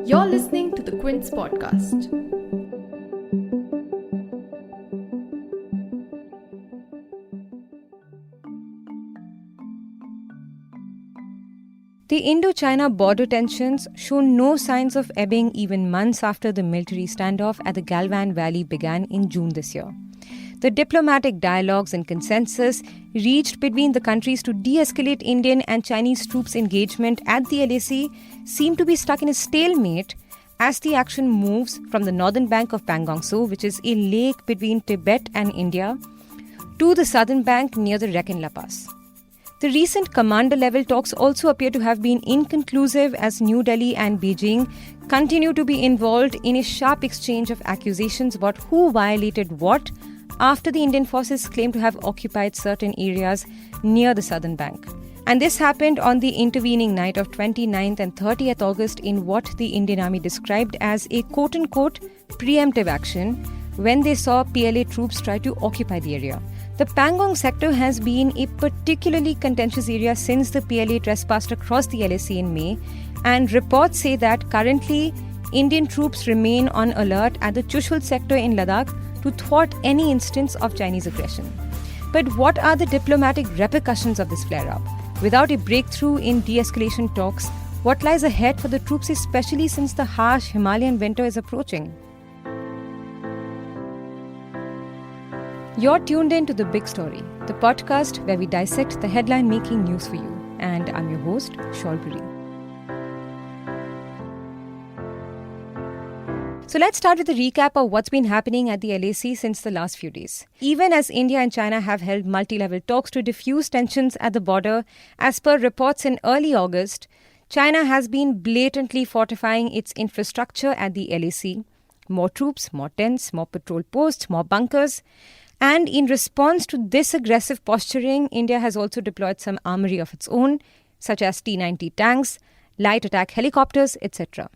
You're listening to the Quint podcast. The Indo-China border tensions show no signs of ebbing even months after the military standoff at the Galwan Valley began in June this year. The diplomatic dialogues and consensus reached between the countries to de-escalate Indian and Chinese troops' engagement at the LAC seem to be stuck in a stalemate as the action moves from the northern bank of Pangong Tso, which is a lake between Tibet and India, to the southern bank near the Reqin La Pass. The recent commander-level talks also appear to have been inconclusive as New Delhi and Beijing continue to be involved in a sharp exchange of accusations about who violated what after the Indian forces claim to have occupied certain areas near the southern bank. And this happened on the intervening night of 29th and 30th August in what the Indian Army described as a quote-unquote pre-emptive action when they saw PLA troops try to occupy the area. The Pangong sector has been a particularly contentious area since the PLA trespassed across the LAC in May, and reports say that currently Indian troops remain on alert at the Chushul sector in Ladakh to thwart any instance of Chinese aggression. But what are the diplomatic repercussions of this flare-up? Without a breakthrough in de-escalation talks, what lies ahead for the troops, especially since the harsh Himalayan winter is approaching? You're tuned in to The Big Story, the podcast where we dissect the headline-making news for you. And I'm your host, Shalpuri. So let's start with a recap of what's been happening at the LAC since the last few days. Even as India and China have held multi-level talks to diffuse tensions at the border, as per reports in early August, China has been blatantly fortifying its infrastructure at the LAC. More troops, more tents, more patrol posts, more bunkers. And in response to this aggressive posturing, India has also deployed some armoury of its own, such as T-90 tanks, light attack helicopters, etc.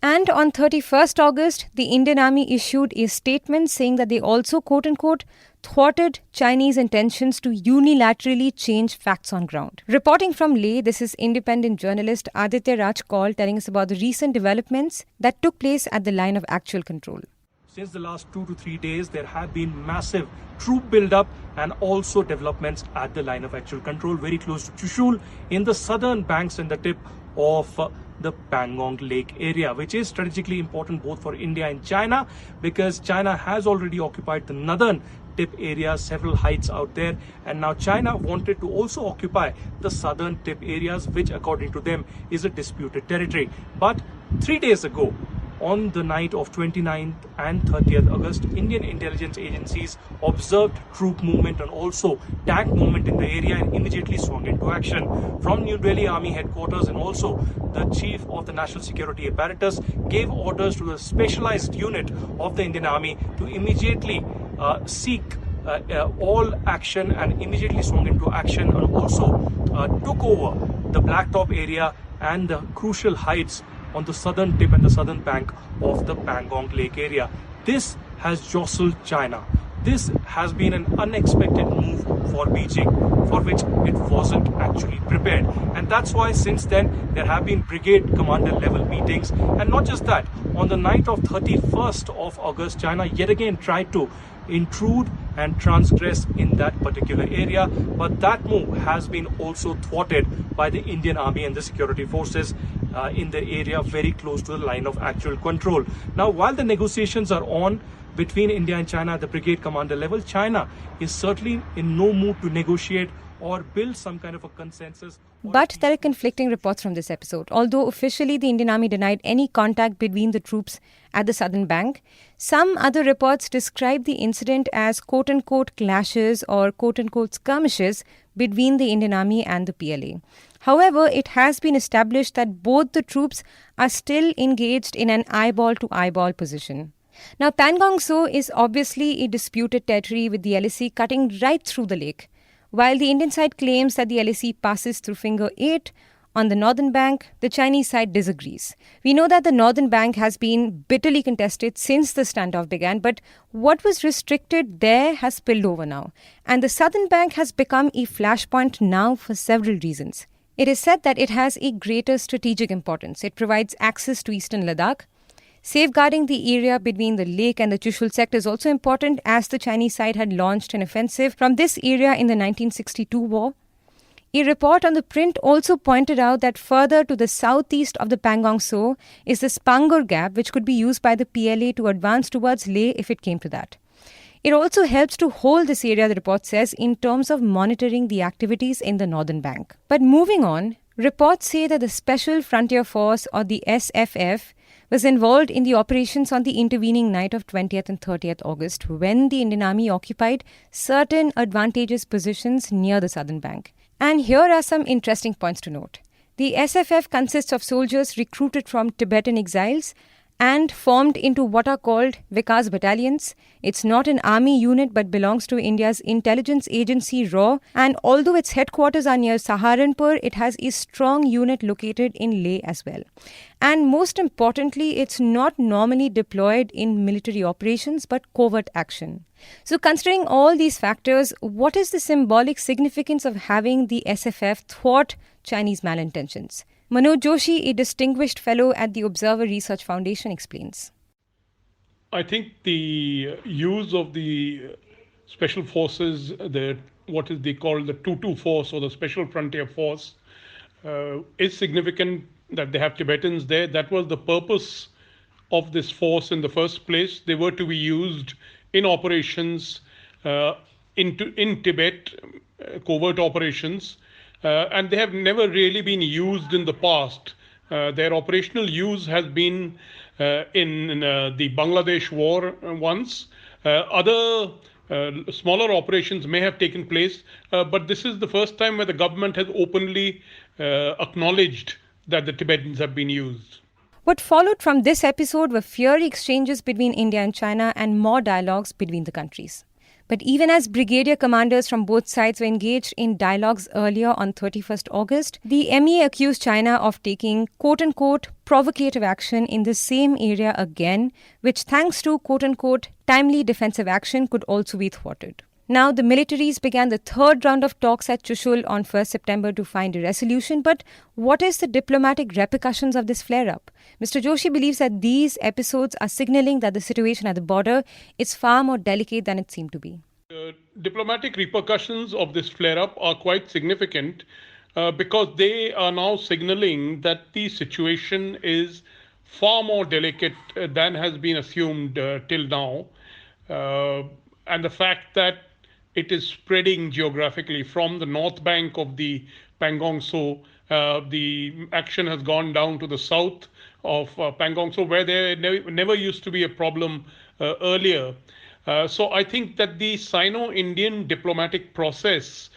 And on 31st August, the Indian Army issued a statement saying that they also, quote-unquote, thwarted Chinese intentions to unilaterally change facts on ground. Reporting from Leh, this is independent journalist Aditya Raj Kaul telling us about the recent developments that took place at the line of actual control. Since the last 2 to 3 days, there have been massive troop build-up and also developments at the line of actual control, very close to Chushul, in the southern banks and the tip of the Pangong Lake area, which is strategically important both for India and China, because China has already occupied the northern tip area, several heights out there, and now China wanted to also occupy the southern tip areas, which according to them is a disputed territory. But 3 days ago, on the night of 29th and 30th August, Indian intelligence agencies observed troop movement and also tank movement in the area and immediately swung into action. From New Delhi Army headquarters and also the chief of the national security apparatus gave orders to a specialized unit of the Indian Army to immediately seek all action and immediately swung into action and also took over the Blacktop area and the crucial heights on the southern tip and the southern bank of the Pangong Lake area. This has jostled China. This has been an unexpected move for Beijing, for which it wasn't actually prepared. And that's why since then there have been brigade commander level meetings. And not just that, on the night of 31st of August, China yet again tried to intrude and transgress in that particular area, but that move has been also thwarted by the Indian Army and the security forces in the area very close to the line of actual control. Now, while the negotiations are on between India and China at the brigade commander level, China is certainly in no mood to negotiate or build some kind of a consensus. But there are conflicting reports from this episode. Although officially the Indian Army denied any contact between the troops at the southern bank, some other reports describe the incident as quote-unquote clashes or quote-unquote skirmishes between the Indian Army and the PLA. However, it has been established that both the troops are still engaged in an eyeball-to-eyeball position. Now, Pangong Tso is obviously a disputed territory with the LAC cutting right through the lake. While the Indian side claims that the LAC passes through Finger 8 on the northern bank, the Chinese side disagrees. We know that the northern bank has been bitterly contested since the standoff began, but what was restricted there has spilled over now. And the southern bank has become a flashpoint now for several reasons. It is said that it has a greater strategic importance. It provides access to eastern Ladakh. Safeguarding the area between the lake and the Chushul sector is also important, as the Chinese side had launched an offensive from this area in the 1962 war. A report on the print also pointed out that further to the southeast of the Pangong Tso is the Spangur Gap, which could be used by the PLA to advance towards Leh if it came to that. It also helps to hold this area, the report says, in terms of monitoring the activities in the northern bank. But moving on, reports say that the Special Frontier Force, or the SFF, was involved in the operations on the intervening night of 20th and 30th August, when the Indian Army occupied certain advantageous positions near the southern bank. And here are some interesting points to note. The SFF consists of soldiers recruited from Tibetan exiles and formed into what are called Vikas battalions. It's not an army unit but belongs to India's intelligence agency RAW, and although its headquarters are near Saharanpur, it has a strong unit located in Leh as well. And most importantly, it's not normally deployed in military operations but covert action. So considering all these factors, what is the symbolic significance of having the SFF thwart Chinese malintentions? Manoj Joshi, a distinguished fellow at the Observer Research Foundation, explains. I think the use of the special forces, what is they call the 2-2 force or the Special Frontier Force, is significant that they have Tibetans there. That was the purpose of this force in the first place. They were to be used in operations in Tibet, covert operations, and they have never really been used in the past. Their operational use has been in the Bangladesh war once. Other smaller operations may have taken place, but this is the first time where the government has openly acknowledged that the Tibetans have been used. What followed from this episode were fiery exchanges between India and China and more dialogues between the countries. But even as brigadier commanders from both sides were engaged in dialogues earlier on 31st August, the MEA accused China of taking quote-unquote provocative action in the same area again, which thanks to quote-unquote timely defensive action could also be thwarted. Now, the militaries began the third round of talks at Chushul on 1st September to find a resolution. But what is the diplomatic repercussions of this flare-up? Mr. Joshi believes that these episodes are signaling that the situation at the border is far more delicate than it seemed to be. Diplomatic repercussions of this flare-up are quite significant because they are now signaling that the situation is far more delicate than has been assumed till now. And the fact that it is spreading geographically from the north bank of the Pangong Tso. The action has gone down to the south of Pangong Tso, where there never used to be a problem earlier. So I think that the Sino-Indian diplomatic process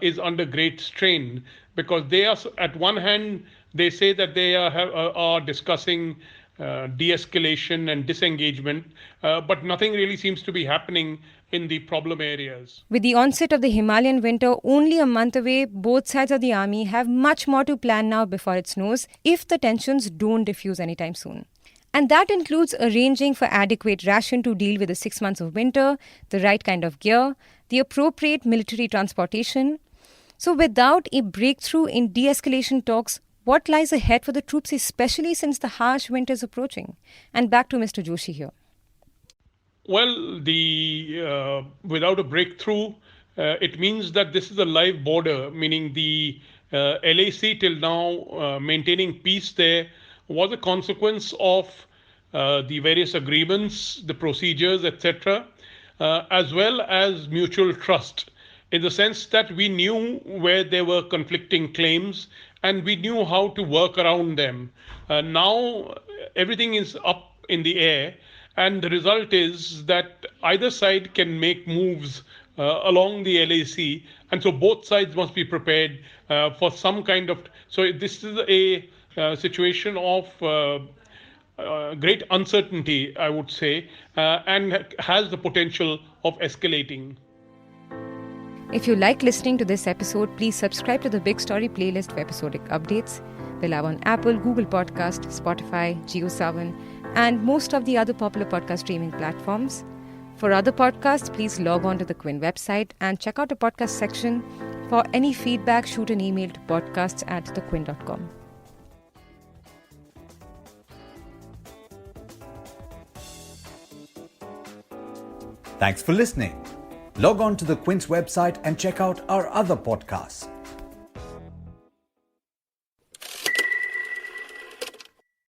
is under great strain, because they are, at one hand, they say that they are discussing de-escalation and disengagement, but nothing really seems to be happening in the problem areas. With the onset of the Himalayan winter only a month away, both sides of the army have much more to plan now before it snows, if the tensions don't diffuse anytime soon. And that includes arranging for adequate ration to deal with the 6 months of winter, the right kind of gear, the appropriate military transportation. So without a breakthrough in de-escalation talks, what lies ahead for the troops, especially since the harsh winter is approaching? And back to Mr. Joshi here. Well, without a breakthrough, it means that this is a live border, meaning the LAC till now maintaining peace there was a consequence of the various agreements, the procedures, etc., as well as mutual trust, in the sense that we knew where there were conflicting claims and we knew how to work around them. Now everything is up in the air, and the result is that either side can make moves along the LAC, and so both sides must be prepared for some kind of... So this is a situation of great uncertainty, I would say, and has the potential of escalating. If you like listening to this episode, please subscribe to the Big Story playlist for episodic updates. We're live on Apple, Google Podcast, Spotify, JioSaavn, and most of the other popular podcast streaming platforms. For other podcasts, please log on to the Quint website and check out the podcast section For any feedback, shoot an email to podcasts@thequint.com. Thanks for listening. Log on to the Quint's website and check out our other podcasts.